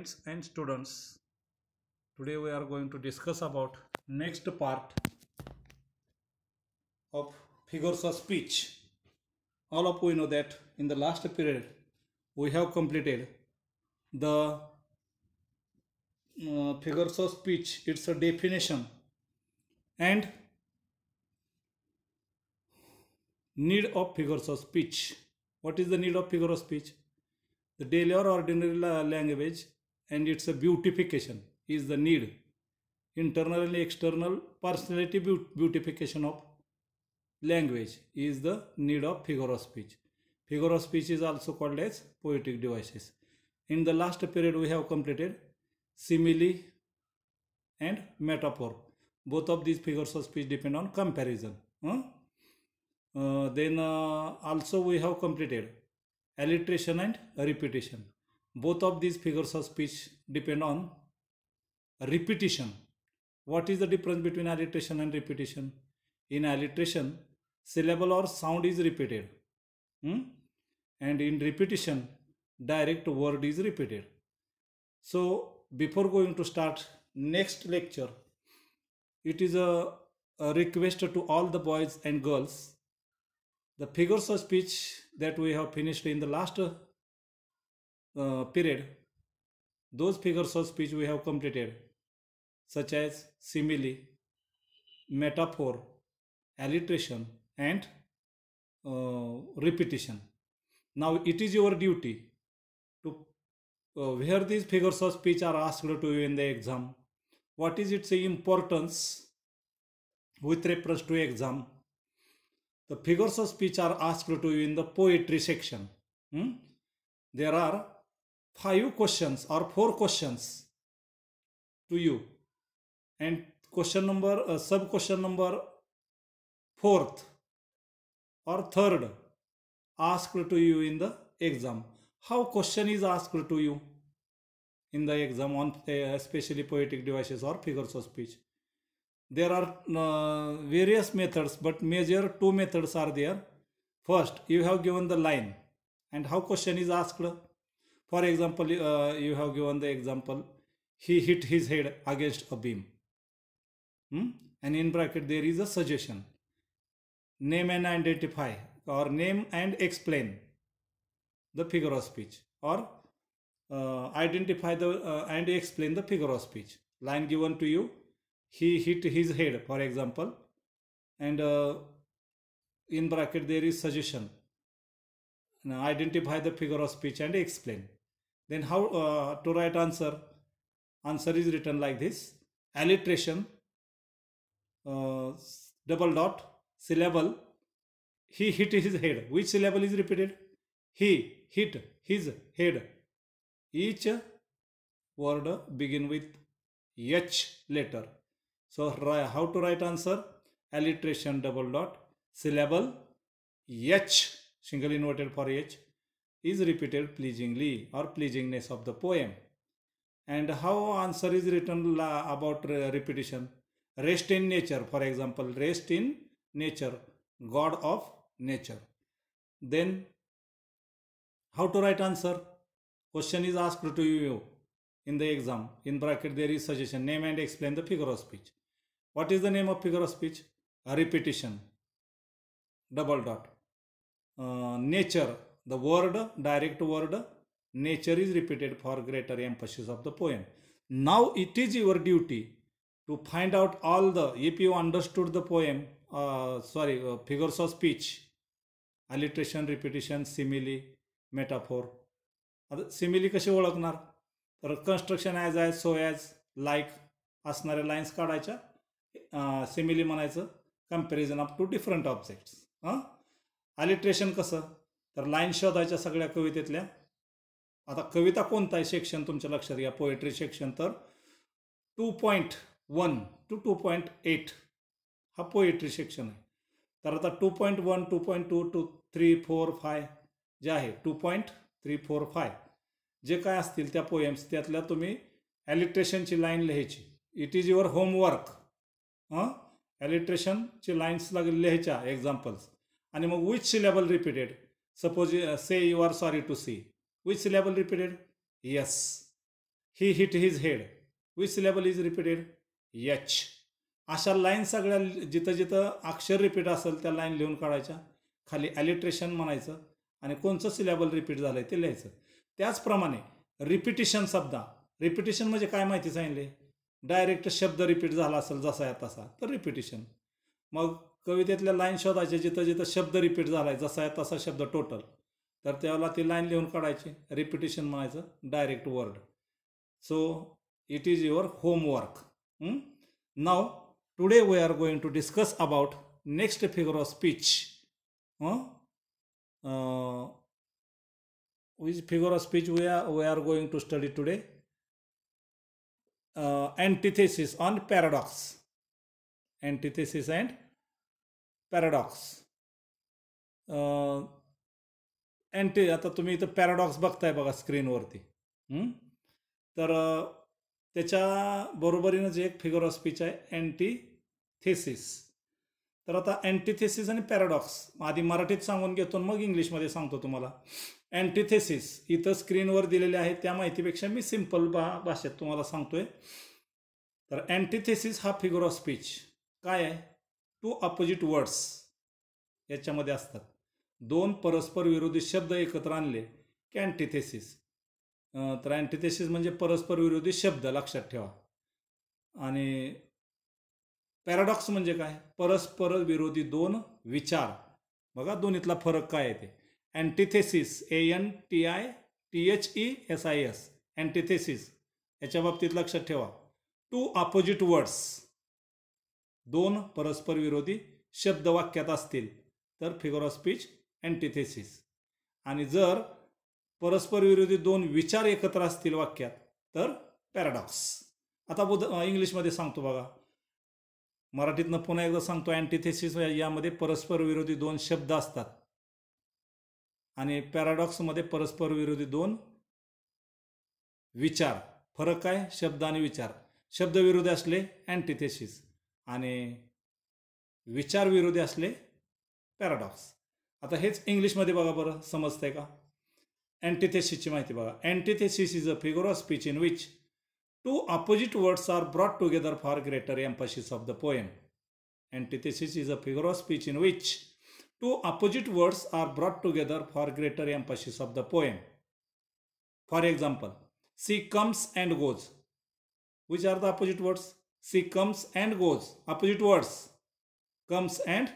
friends and students. Today we are going to discuss about next part of figures of speech. All of you know that in the last period we have completed the figures of speech, its a definition and need of figures of speech. What is the need of figure of speech? The daily or ordinary language and its a beautification is the need. Internal and external personality beautification of language is the need of figure of speech. Figure of speech is also called as poetic devices. In the last period we have completed simile and metaphor. Both of these figures of speech depend on comparison. Then also we have completed alliteration and repetition. Both of these figures of speech depend on repetition. What is the difference between alliteration and repetition? In alliteration, syllable or sound is repeated. And in repetition, direct word is repeated. So before going to start next lecture, it is a request to all the boys and girls. The figures of speech that we have finished in the last period, those figures of speech we have completed, such as simile, metaphor, alliteration and repetition. Now it is your duty to where these figures of speech are asked to you in the exam. What is its importance with reference to exam? The figures of speech are asked to you in the poetry section. There are 5 questions or 4 questions to you, and question number sub question number 4th or 3rd asked to you in the exam. How question is asked to you in the exam on especially poetic devices or figures of speech? There are various methods, but major 2 methods are there. First, you have given the line and how question is asked. For example, you have given the example, he hit his head against a beam. And in bracket there is a suggestion. Name and identify or name and explain the figure of speech, or identify the and explain the figure of speech. Line given to you, he hit his head, for example, and in bracket there is suggestion. Now identify the figure of speech and explain. Then how to write answer? Answer is written like this: alliteration, double dot, syllable, he hit his head. Which syllable is repeated? He hit his head. Each word begin with H letter. So how to write answer? Alliteration, double dot, syllable, H, single inverted for H, is repeated pleasingly or pleasingness of the poem. And how answer is written about repetition? Rest in nature, for example, rest in nature, God of nature. Then how to write answer? Question is asked to you in the exam. In bracket there is suggestion, name and explain the figure of speech. What is the name of figure of speech? A repetition, double dot. Nature, the word, direct word, nature is repeated for greater emphasis of the poem. Now it is your duty to find out all the, if you understood the poem, figures of speech, alliteration, repetition, simile, metaphor. Simile कसे ओळखणार? तर construction as, so as, like असणारे lines काढायच्या, simile म्हणायचं, comparison of 2 different objects. alliteration कसं? तर line शोधायच्या सगळ्या कवितेतल्या. आता कविता कोणता आहे सेक्शन तुमच्या लक्षात घ्या, पोएट्री सेक्शन. तर 2.1 to 2.8 हा पोएट्री सेक्शन आहे. तर आता 2.1, 2.2 to 3, 4, 5 जे आहे, 2.3, 4, 5 जे काय असतील त्या पोएम्स, त्यातल्या तुम्ही ॲलिट्रेशनची लाईन लिहायची. It is your homework. ॲलिट्रेशनची लाईन्स लिहायच्या, एक्झाम्पल्स. आणि मग which syllable repeated? Suppose say you are sorry to see. Which syllable repeated? Yes. He hit his head. Which syllable is repeated? H. अशा line सगळ्या जिथं जिथं अक्षर रिपीट असेल त्या लाईन लिहून काढायच्या. खाली ॲलिट्रेशन म्हणायचं आणि कोणचं सिलेबल रिपीट झालं आहे ते लिहायचं. त्याचप्रमाणे रिपिटिशन शब्दा, रिपिटिशन म्हणजे काय माहिती सांगितले? डायरेक्ट शब्द रिपीट झाला असेल जसा आहे तसा तर रिपिटिशन. मग कवितेतल्या लाईन शोधायच्या जिथं जिथं शब्द रिपीट झाला आहे जसा आहे तसा शब्द टोटल, तर त्याला ती लाईन लिहून काढायची. रिपिटिशन म्हणायचं direct word. So it is your homework. Now today we are going to discuss about next figure of speech. which figure of speech we are going to study today? Antithesis on paradox. Antithesis and paradox. आता तुम्ही इथं paradox बघताय बघा स्क्रीनवरती. तर त्याच्या बरोबरीनं जे एक फिगर ऑफ स्पीच आहे अँटीथेसिस. तर आता अँटीथेसिस आणि पॅराडॉक्स आधी मराठीत सांगून घेतो मग इंग्लिशमध्ये सांगतो तुम्हाला. अँटीथेसिस इथं स्क्रीनवर दिलेले आहे त्या माहितीपेक्षा मी सिम्पल भाषेत तुम्हाला सांगतोय. तर अँटीथेसिस हा फिगर ऑफ स्पीच काय आहे? टू अपोजिट वर्ड्स याच्यामध्ये असतात. दोन परस्पर विरोधी शब्द एकत्र आणले की अँटीथेसिस. तर अँटीथेसिस म्हणजे परस्पर विरोधी शब्द, लक्षात ठेवा. आणि पॅराडॉक्स म्हणजे काय? परस्पर विरोधी दोन विचार. बघा दोन्हीतला फरक काय आहे ते. अँटीथेसिस ANTITHESIS अँटीथेसिस याच्या बाबतीत लक्षात ठेवा टू अपोजिट वर्ड्स, दोन परस्पर विरोधी शब्द वाक्यात असतील तर फिगर ऑफ स्पीच अँटीथेसिस. आणि जर परस्पर विरोधी दोन विचार एकत्र असतील वाक्यात तर पॅराडॉक्स. आता इंग्लिशमध्ये सांगतो बघा. मराठीतनं पुन्हा एकदा सांगतो. अँटीथेसिस यामध्ये परस्पर विरोधी दोन शब्द असतात आणि पॅराडॉक्समध्ये परस्पर विरोधी दोन विचार. फरक काय? शब्द आणि विचार. शब्द विरोधी असले अँटीथेसिस आणि विचार विरोधी असले पॅराडॉक्स. आता हेच इंग्लिशमध्ये बघा बरं, समजतंय का? अँटीथेसिसची माहिती बघा. Antithesis is a figure of speech in which two opposite words are brought together for greater emphasis of the poem. Antithesis is a figure of speech in which two opposite words are brought together for greater emphasis of the poem. For example, she comes and goes. Which are the opposite words? She comes and goes. Opposite words. Comes and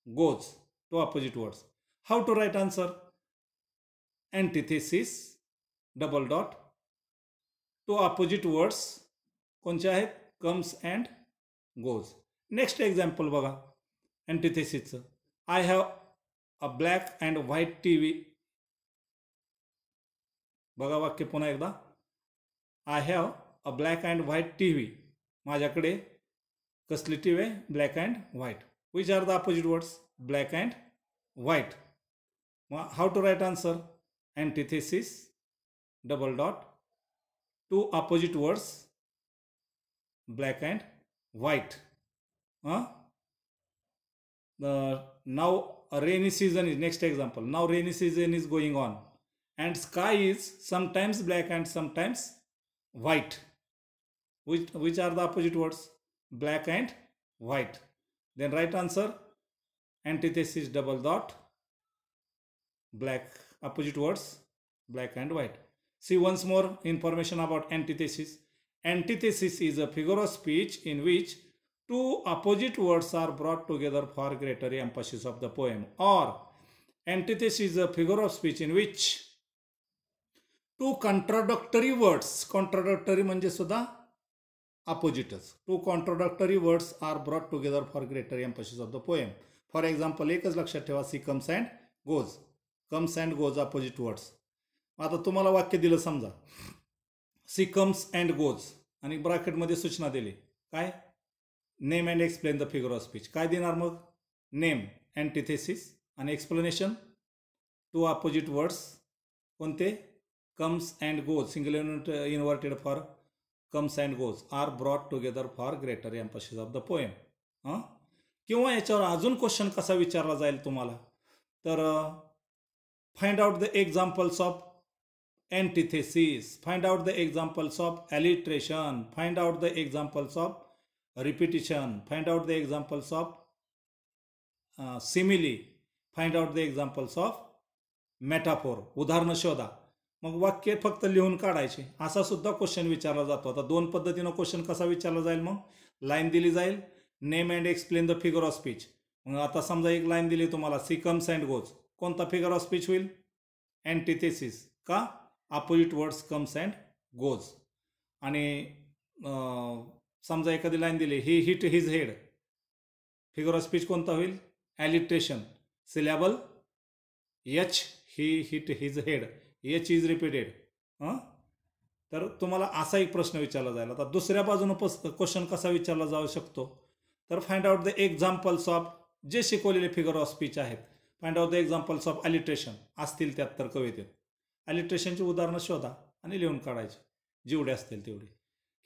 goes. Two opposite words. How to write answer? Antithesis double dot two opposite words कोणचे आहेत? Comes and goes. Next example बघा अँटीथेसिसचं. I have a black and white TV. बघा वाक्य पुन्हा एकदा. I have a black and white TV. माझ्याकडे कसली TV आहे? Black and white. Which are the opposite words? Black and white. मग how to write answer? Antithesis double dot two opposite words black and white. Now a rainy season is next example. Now rainy season is going on and sky is sometimes black and sometimes white. Which are the opposite words? Black and white. Then right answer antithesis double dot black, opposite words black and white. See once more information about antithesis. Antithesis is a figure of speech in which two opposite words are brought together for greater emphasis of the poem. Or antithesis is a figure of speech in which two contradictory words, contradictory म्हणजे सुद्धा opposites, two contradictory words are brought together for greater emphasis of the poem. For example, एकच लक्षात ठेवा. She comes and goes. Comes and goes opposite words. आता तुम्हाला वाक्य दिलं समजा सी कम्स अँड गोज आणि ब्रॅकेटमध्ये सूचना दिली काय? Name and explain the figure of speech. काय देणार मग? नेम, अँटीथेसिस आणि एक्सप्लेनेशन टू अपोजिट वर्ड्स कोणते? Comes and goes, single inverted for comes and goes are brought together for greater emphasis of the poem. किंवा याच्यावर अजून question कसा विचारला जाईल तुम्हाला तर find out the examples of antithesis. Find out the examples of alliteration. Find out the examples of repetition. Find out the examples of simile. Find out the examples of metaphor. उदाहरणं शोधा. मग वाक्य फक्त लिहून काढायचे. असा सुद्धा क्वेश्चन विचारला जातो. आता दोन पद्धतीनं क्वेश्चन कसा विचारला जाईल? मग लाईन दिली जाईल, name and explain the figure of speech. मग आता समजा एक लाईन दिली तुम्हाला, सी कम्स अँड गोज. कोणता फिगर ऑफ स्पीच होईल? अँटिथेसिस. का? Opposite words comes and goes. आणि समजा एखादी लाईन दिली, he hit his head. Figure of speech कोणता होईल? Alliteration. Syllable H, he hit his head. H is repeated. तर तुम्हाला असा एक प्रश्न विचारला जाईल. आता दुसऱ्या बाजूनं क्वेश्चन कसा विचारला जाऊ शकतो? तर find out the examples of, जे शिकवलेले फिगर ऑफ स्पीच आहेत, find out the examples of alliteration असतील त्यात तर कवितेत. अलिट्रेशनची उदाहरणं शोधा आणि लिहून काढायची जेवढे असतील तेवढे.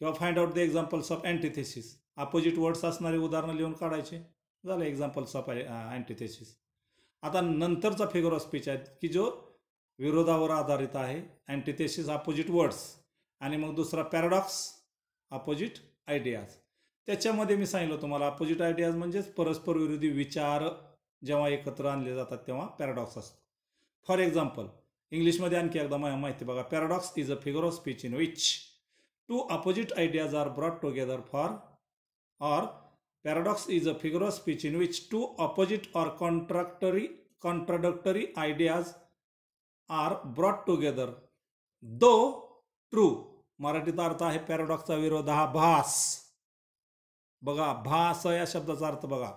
किंवा find out the examples of antithesis. Opposite words असणारी उदाहरणं लिहून काढायचे. झालं एक्झाम्पल्स ऑफ अँटिथेसिस. आता नंतरचा फिगर ऑफ स्पीच आहे की जो विरोधावर आधारित आहे. अँटिथेसिस अपोजिट वर्ड्स. आणि मग दुसरा पॅराडॉक्स अपोजिट आयडियाज. त्याच्यामध्ये मी सांगितलं तुम्हाला, अपोजिट आयडियाज म्हणजेच परस्पर विरोधी विचार जेव्हा एकत्र आणले जातात तेव्हा पॅराडॉक्स असतो. फॉर एक्झाम्पल, इंग्लिशमध्ये आणखी एकदा माहिती बघा. Paradox is a figure of speech in which two opposite ideas are brought together for, or paradox is a figure of speech in which two opposite or contradictory ideas are brought together though true. मराठीत अर्थ आहे पॅराडॉक्सचा विरोधाभास. बघा, भास या शब्दाचा अर्थ बघा.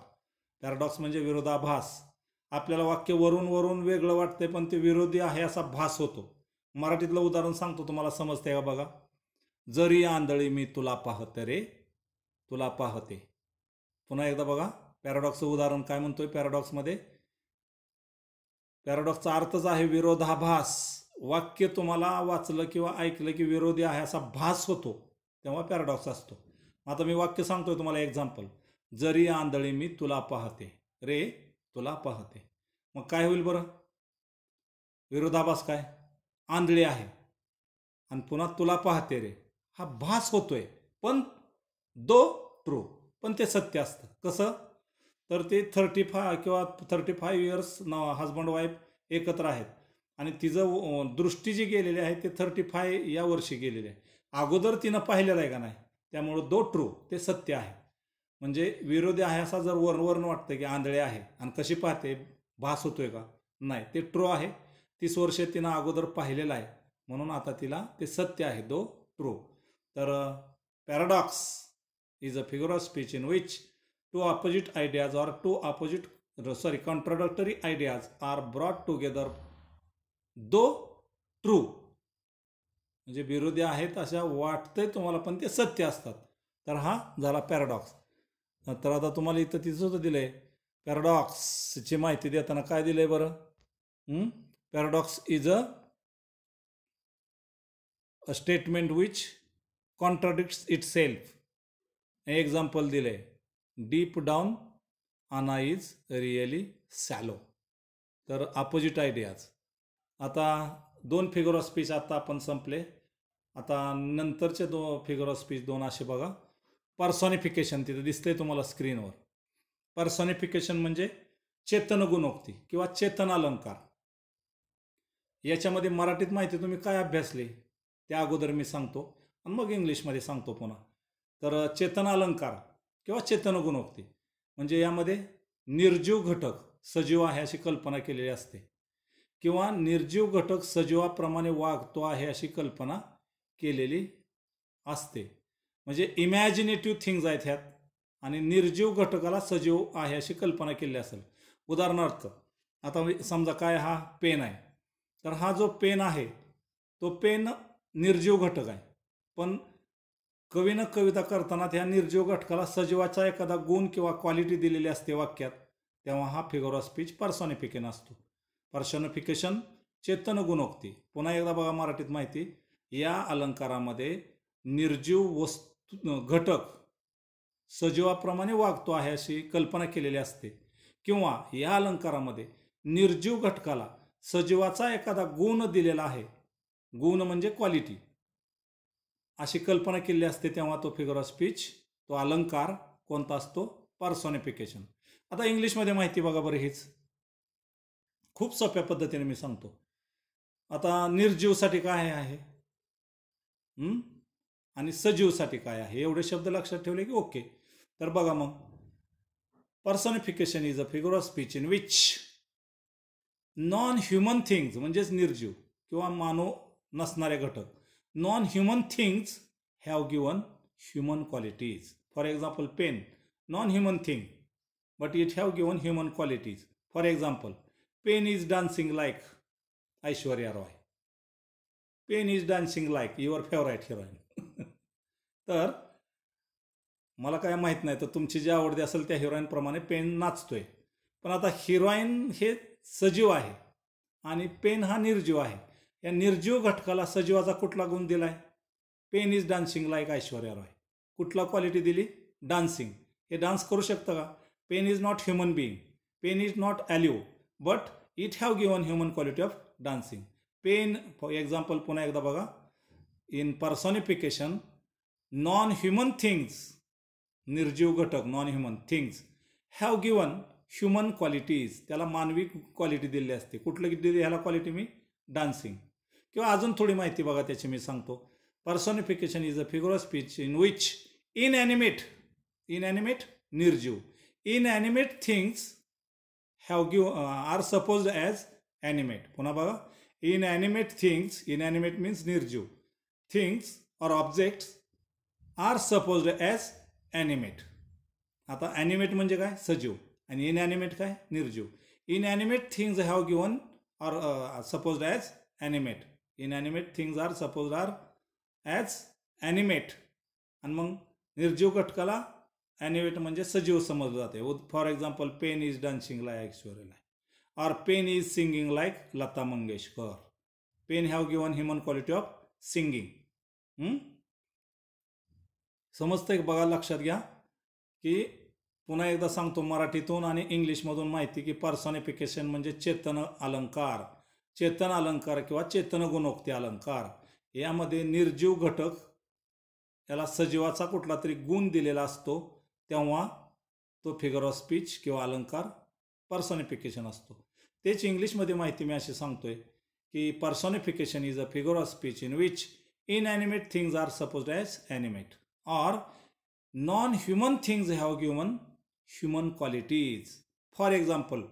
पॅराडॉक्स म्हणजे विरोधाभास. आपल्याला वाक्य वरून वरून वेगळं वाटतंय पण ते विरोधी आहे असा भास होतो. मराठीतलं उदाहरण सांगतो, तुम्हाला समजतंय का बघा. जरी आंधळी मी तुला पाहते रे, तुला पाहते. पुन्हा एकदा बघा, पॅराडॉक्सचं उदाहरण काय म्हणतोय? पॅराडॉक्समध्ये पॅराडॉक्सचा अर्थच आहे विरोधाभास. वाक्य तुम्हाला वाचलं किंवा ऐकलं की विरोधी आहे असा भास होतो तेव्हा पॅराडॉक्स असतो. आता मी वाक्य सांगतोय तुम्हाला एक्झाम्पल. जरी आंधळी मी तुला पाहते रे, तुला पाहते. मग काय होईल बरं? विरोधाभास काय? आंधळी आहे आणि पुन्हा तुला पाहते रे, हा भास होतोय पण दो ट्रू, पण ते सत्य असतं. कसं? तर ते 35 किंवा 35 इयर्स हजबंड वाईफ एकत्र आहेत आणि तिचं दृष्टी जी गेलेली आहे ते 35 या वर्षी गेलेली आहे. अगोदर तिनं पाहिलेलं आहे का नाही, त्यामुळं दो ट्रू, ते सत्य आहे. म्हणजे विरोधी आहे असा जर वरून वाटतं की आंधळे आहे आणि कशी पाहते, भास होतोय का? नाही, ते ट्रू आहे. 30 वर्ष तिनं अगोदर पाहिलेलं आहे म्हणून आता तिला ते सत्य आहे, दो ट्रू. तर paradox is a figure of speech in which two opposite ideas or contradictory ideas are brought together though true. म्हणजे विरोधी आहेत अशा वाटतंय तुम्हाला पण ते सत्य असतात. तर हा झाला पॅराडॉक्स. तर आता तुम्हाला इथं तिचं दिलंय पॅराडॉक्सची माहिती देताना काय दिलंय बरं? Paradox is a statement which contradicts itself. Example दिले, डीप डाऊन अना इज रिअली सॅलो. तर अपोजिट आयडियाज. आता 2 फिगर ऑफ स्पीच आता आपण संपले. आता नंतरचे 2 फिगर ऑफ स्पीच 2 असे बघा. पर्सॉनिफिकेशन तिथे दिसतंय तुम्हाला स्क्रीनवर. पर्सॉनिफिकेशन म्हणजे चेतन गुणोक्ती किंवा चेतन अलंकार. याच्यामध्ये मराठीत माहिती तुम्ही काय अभ्यासले त्या अगोदर मी सांगतो आणि मग इंग्लिशमध्ये सांगतो पुन्हा. तर चेतन अलंकार किंवा चेतन गुणोक्ती म्हणजे यामध्ये निर्जीव घटक सजीव आहे अशी कल्पना केलेली असते किंवा निर्जीव घटक सजीवाप्रमाणे वागतो आहे अशी कल्पना केलेली असते. म्हणजे इमॅजिनेटिव्ह थिंग्ज आहेत ह्यात आणि निर्जीव घटकाला सजीव आहे अशी कल्पना केली असेल. उदाहरणार्थ, आता समजा काय, हा पेन आहे. तर हा जो पेन आहे तो पेन निर्जीव घटक आहे, पण कवीनं कविता करताना त्या निर्जीव घटकाला सजीवाचा एखादा गुण किंवा क्वालिटी दिलेली असते वाक्यात, तेव्हा हा फिगर ऑफ स्पीच पर्सॉनिफिकेशन असतो. पर्सॉनिफिकेशन चेतन गुणोक्ती. पुन्हा एकदा बघा मराठीत माहिती. या अलंकारामध्ये निर्जीव वस्तू घटक सजीवाप्रमाणे वागतो आहे अशी कल्पना केलेली असते किंवा या अलंकारामध्ये निर्जीव घटकाला सजीवाचा एखादा गुण दिलेला आहे, गुण म्हणजे क्वालिटी अशी कल्पना केली असते तेव्हा तो फिगर ऑफ स्पीच, तो अलंकार कोणता असतो? पर्सॉनिफिकेशन. आता इंग्लिशमध्ये माहिती बघा बरं, हीच खूप सोप्या पद्धतीने मी सांगतो. आता निर्जीवसाठी काय आहे आणि सजीवसाठी काय आहे, एवढे शब्द लक्षात ठेवले की ओके. तर बघा मग, personification is a figure of speech in which non human things, म्हणजेच निर्जीव किंवा मानव नसणारे घटक, non human things have given human qualities. For example pen, non human thing but it have given human qualities. For example, pen is dancing like Aishwarya Rai. Pen is dancing like your favourite heroine. तर मला काय माहीत नाही, तर तुमची जी आवडती असेल त्या हिरोईनप्रमाणे पेन नाचतोय. पण आता हिरोईन हे सजीव आहे आणि पेन हा निर्जीव आहे. या निर्जीव घटकाला सजीवाचा कुठला गुण दिलाय? Pen is dancing like Aishwarya Rai. कुठला क्वालिटी दिली? डान्सिंग. हे डान्स करू शकतं का? Pen is not human being, pen is not alive, but it have given human quality of dancing. Pen, for example पुन्हा एकदा बघा, in personification non human things, निर्जीव घटक non human things have given human qualities, त्याला मानवी quality दिली असते. कुठलं दिली ह्याला क्वालिटी? मी डान्सिंग. किंवा अजून थोडी माहिती बघा त्याची मी सांगतो. Personification is a figure of speech in which inanimate निर्जीव, inanimate things have are supposed as animate. पुन्हा बघा, इनॲनिमेट थिंग्स, इनॲनिमेट मीन्स निर्जीव, थिंग्स और objects are supposed as animate. आता ॲनिमेट म्हणजे काय? सजीव. आणि इनॲनिमेट काय? निर्जीव. Inanimate things have given or supposed as animate. Inanimate things are supposed are as animate. आणि मग निर्जीव घटकाला ॲनिमेट म्हणजे सजीव समजलं जाते. For example, pen is dancing like Aishwarya Rai, और pen is singing like Lata Mangeshkar. Pen have given human quality of singing. समजतंय? बघा, लक्षात घ्या की पुन्हा एकदा सांगतो मराठीतून आणि इंग्लिशमधून माहिती, की पर्सॉनिफिकेशन म्हणजे चेतन अलंकार, चेतन अलंकार किंवा चेतन गुणोक्ती अलंकार. यामध्ये निर्जीव घटक याला सजीवाचा कुठला तरी गुण दिलेला असतो, तेव्हा तो फिगर ऑफ स्पीच किंवा अलंकार पर्सॉनिफिकेशन असतो. तेच इंग्लिशमध्ये माहिती मी अशी सांगतोय की personification is a figure of speech in which inanimate things are supposed as animate or non-human things have given human qualities. For example,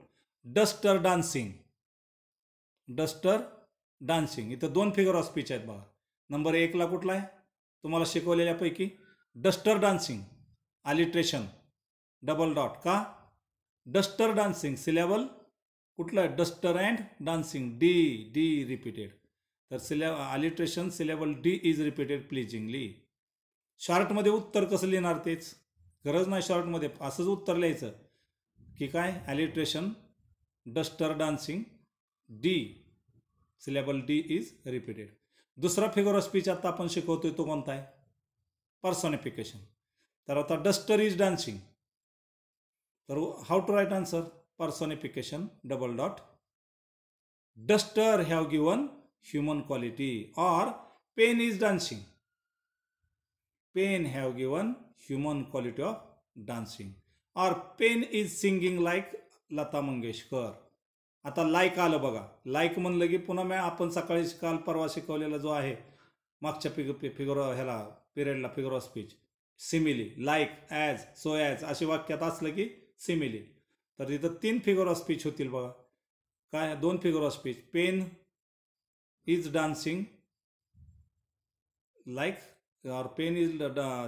duster dancing. Duster dancing. इथं दोन फिगर ऑफ स्पीच आहेत बघा. नंबर 1ला कुठला आहे? तुम्हाला शिकवलेल्यापैकी duster dancing, alliteration, double dot. का? डस्टर डान्सिंग सिलेबल कुठलं आहे? Duster and dancing, D repeated. तर alliteration syllable D is repeated pleasingly. शॉर्टमध्ये उत्तर कसं लिहिणार? तेच गरज नाही शॉर्टमध्ये, असंच उत्तर लिहायचं की काय? Alliteration, duster dancing, D syllable D is repeated. दुसरा फिगर ऑफ स्पीच आता आपण शिकवतोय तो कोणता आहे? पर्सॉनिफिकेशन. तर आता डस्टर इज डान्सिंग, तर how to write answer? Personification double dot duster have given human quality, और pen is dancing, pen have given human quality of dancing, or pen is singing like Lata Mangeshkar. आता like आलं बघा. Like म्हणलं की पुन्हा मी आपण सकाळी काल परवा शिकवलेला जो आहे मागच्या फिगर ह्याला पिरियडला figure of speech, simile, like, as, so as अशी वाक्यात असलं की सिमिली. तर तिथं 3 फिगर ऑफ स्पीच होतील बघा. काय? 2 figure of speech. Pen is dancing like, और pen is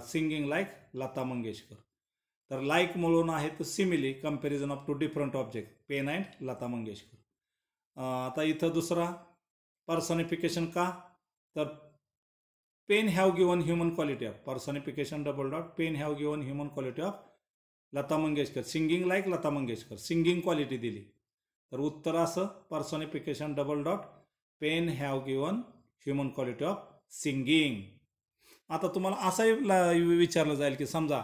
singing like Lata Mangeshkar. तर लाईक म्हणून आहे तर simile, comparison of two different object, pen and Lata Mangeshkar. आता इथं दुसरा पर्सॉनिफिकेशन. का? तर pen have given human quality of, personification double dot pen have given human quality of Lata Mangeshkar, singing like Lata Mangeshkar, singing quality दिली. तर उत्तर असं personification double dot pen have given human quality of singing. आता तुम्हाला असंही विचारलं जाईल की समजा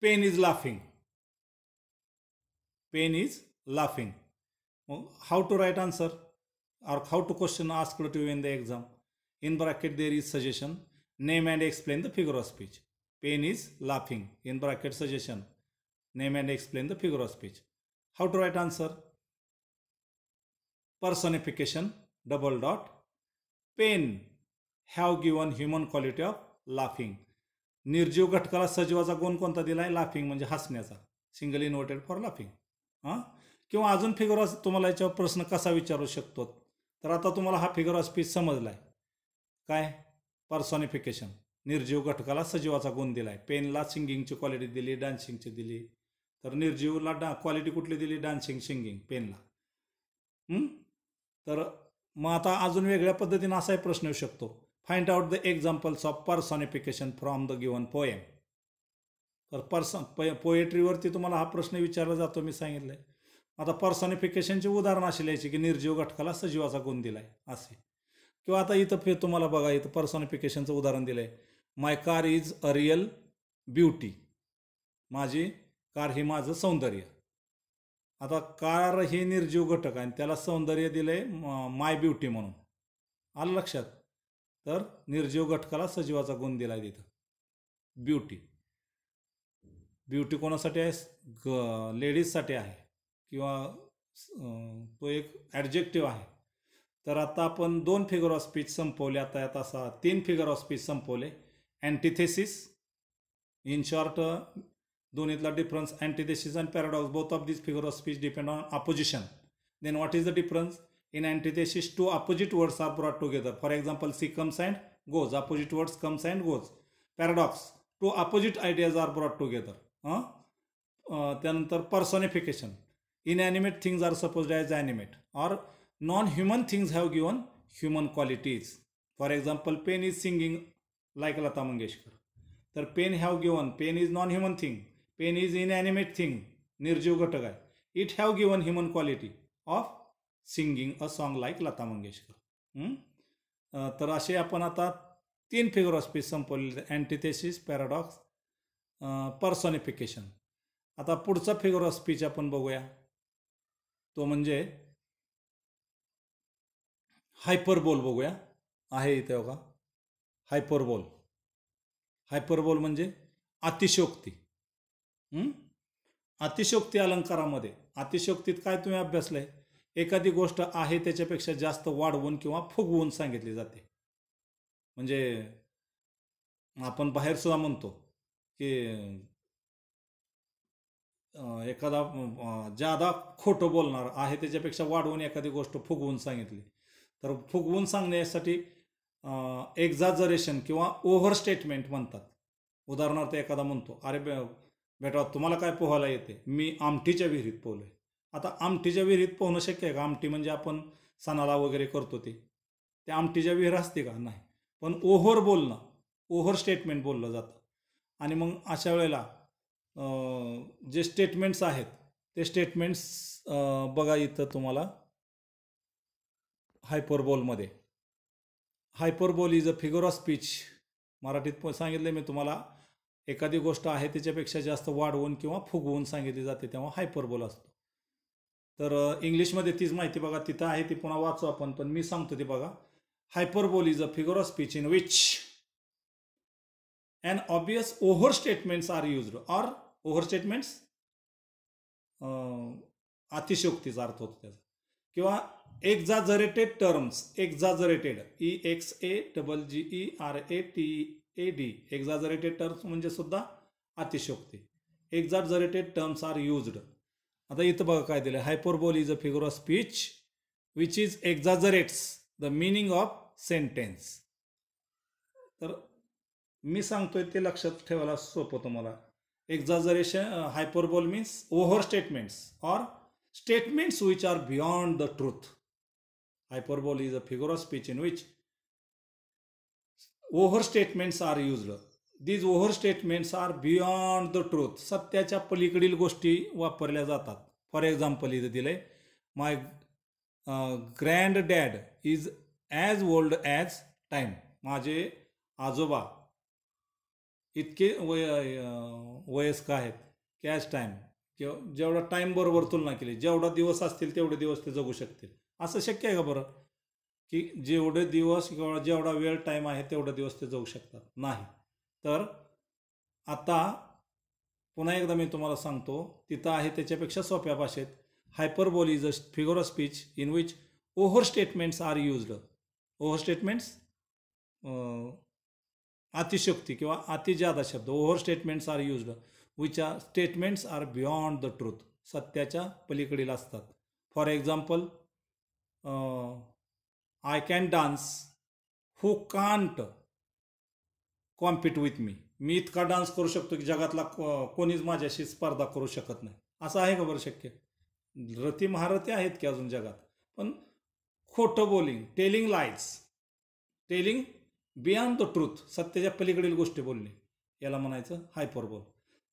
pen is laughing, pen is laughing, मग how to write answer? or how to question asked to you in the exam. In bracket there is suggestion, name and explain the figure of speech. Pen is laughing, in bracket suggestion, name and explain the figure of speech. How to write answer? Personification, double dot, pen have given human quality of laughing. निर्जीव घटकाला सजीवाचा गुण कोणता दिलाय? Laughing, म्हणजे हसण्याचा, single inverted for laughing. हां, किंवा अजून figure of, तुम्हाला याच्यावर प्रश्न कसा विचारू शकतो? तर आता तुम्हाला हा फिगर ऑफ स्पीच समजलाय. काय? पर्सॉनिफिकेशन, निर्जीव घटकाला सजीवाचा गुण दिलाय. पेनला सिंगिंगची क्वालिटी दिली, डान्सिंगची दिली. तर निर्जीवला क्वालिटी कुठली दिली? डान्सिंग, सिंगिंग, पेनला. तर मग आता अजून वेगळ्या पद्धतीने असाही प्रश्न येऊ शकतो. Find out the examples of पर्सॉनिफिकेशन from the given poem. तर पोएट्रीवरती तुम्हाला हा प्रश्न विचारला जातो, मी सांगितलंय. आता पर्सॉनिफिकेशनची उदाहरण अशी लिहायची की निर्जीव घटकाला सजीवाचा गुण दिलाय असे. किंवा आता इथं तुम्हाला बघा, इथं पर्सॉनिफिकेशनचं उदाहरण दिलंय. My car is a real beauty. माझी कार ही माझं सौंदर्य. आता कार हे निर्जीव घटक आहे आणि त्याला सौंदर्य दिलंय माय ब्युटी म्हणून. आलं लक्षात? तर निर्जीव घटकाला सजीवाचा गुण दिलाय तिथं, ब्युटी. ब्युटी कोणासाठी आहे? लेडीजसाठी आहे, किंवा तो एक ॲडजेक्टिव्ह आहे. तर आता आपण 2 फिगर ऑफ स्पीच संपवले. आता यात असा 3 फिगर ऑफ स्पीच संपवले. अँटिथेसिस, इन शॉर्ट दोन्हीतला difference, antithesis and paradox, both of this figure of speech depend on opposition. Then what is the difference? In antithesis, two opposite words are brought together. For example, she comes and goes. Opposite words comes and goes. Paradox, two opposite ideas are brought together. त्यानंतर personification, inanimate things are supposed as animate, or non-human things have given human qualities. For example, pen is singing like Lata Mangeshkar. तर pen have given, pen is non-human thing, pen is inanimate thing, निर्जीव घटक आहे. It have given human quality of singing a song like Lata Mangeshkar. तर असे आपण आता 3 figure of speech संपवलेले, antithesis, paradox, personification. आता पुढचा फिगर ऑफ स्पीच आपण बघूया, तो म्हणजे हायपरबोल बघूया. आहे इथे बघा, हायपरबोल. हायपरबोल म्हणजे अतिशयोक्ती. अतिशयोक्ती अलंकारामध्ये, अतिशयोक्तीत काय तुम्ही अभ्यासलंय? एखादी गोष्ट आहे त्याच्यापेक्षा जास्त वाढवून किंवा फुगवून सांगितली जाते. म्हणजे आपण बाहेर सुद्धा म्हणतो की एखादा जादा खोटं बोलणार आहे त्याच्यापेक्षा वाढवून एखादी गोष्ट फुगवून सांगितली. तर फुगवून सांगण्यासाठी एक्झॅजरेशन किंवा ओव्हर स्टेटमेंट म्हणतात. उदाहरणार्थ एखादा म्हणतो, अरे बेटा तुम्हाला काय पोहायला येते? मी आमटीच्या विहिरीत पोहलोय. आता आमटीच्या विहिरीत पोहणं शक्य आहे का? आमटी म्हणजे आपण सणाला वगैरे करतो ते आमटीच्या विहीर असते का? नाही. पण ओव्हर बोलणं, ओव्हर स्टेटमेंट बोललं जातं. आणि मग अशा वेळेला जे स्टेटमेंट्स आहेत ते स्टेटमेंट्स बघा इथं तुम्हाला हायपरबोलमध्ये. Hyperbole is a figure of speech. मराठीत सांगितलं मी तुम्हाला, एखादी गोष्ट आहे त्याच्यापेक्षा जास्त वाढवून किंवा फुगवून सांगितली जाते तेव्हा हायपरबोल असतो. तर इंग्लिशमध्ये तीच माहिती बघा तिथं आहे, ती पुन्हा वाचू आपण, पण मी सांगतो ती बघा. Hyperbole is a figure of speech in which and obvious over statements are used, or over statements अतिशयोक्तीचा अर्थ होतो त्याचा. किंवा exaggerated terms, exaggerated, EXAGGERATED, exaggerated terms म्हणजे सुद्धा अतिशयोक्ती. Exaggerated terms are used. आता इथं बघा काय दिलं, hyperbole is a figure of speech which is exaggerates the meaning of sentence. तर मी सांगतोय ते लक्षात ठेवायला सोपं तुम्हाला. Exaggeration, hyperbole means over statements or statements which are beyond the truth. Hyperbole is a figure of speech in which overstatements are used. These overstatements are beyond the truth. सत्याच्या पलीकडील गोष्टी वापरल्या जातात. फॉर एक्झाम्पल इथं दिलंय, my grand dad is as old as time. माझे आजोबा इतके वयस्क आहेत की ॲज टाईम, जेवढा टाईम बरोबर तुलना केली, जेवढा दिवस असतील तेवढे दिवस ते जगू शकतील. असं शक्य आहे का बरं? की जेवढे दिवस किंवा जेवढा वेळ टाईम आहे तेवढे दिवस ते जाऊ शकतात नाही. तर आता पुन्हा एकदा मी तुम्हाला सांगतो, तिथं आहे त्याच्यापेक्षा सोप्या भाषेत. Hyperbole is a figure of speech in which over statements are used. Over statements अतिशयोक्ती किंवा अति जादा शब्द. Over statements are used which are statements are beyond the truth. सत्याच्या पलीकडील असतात. For example, I can dance, who can't compete with me. मी इतका डान्स करू शकतो की जगातला कोणीच माझ्याशी स्पर्धा करू शकत नाही. असं आहे का बरं शक्य? रती महारथी आहेत की अजून जगात. पण खोटं bowling, telling lies, telling beyond the truth, सत्याच्या पलीकडील गोष्टी बोलणे, याला म्हणायचं हायपरबोल.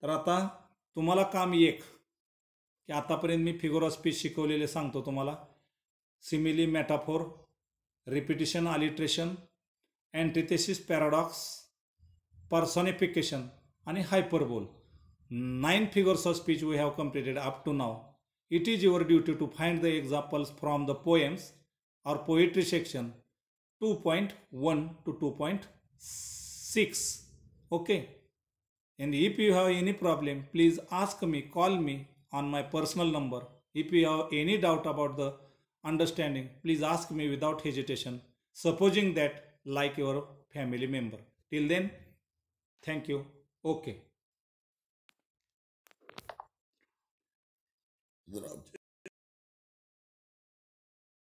तर आता तुम्हाला काम एक की आतापर्यंत मी फिगर ऑफ स्पीच शिकवलेले सांगतो तुम्हाला. Simile, metaphor, repetition, alliteration, antithesis, paradox, personification आणि hyperbole. 9 figures of speech we have completed up to now. It is your duty to find the examples from the poems or poetry section 2.1 to 2.6. Okay. And if you have any problem, please ask me, call me on my personal number. If you have any doubt about the understanding, please ask me without hesitation, supposing that like your family member. Till then, thank you. Okay.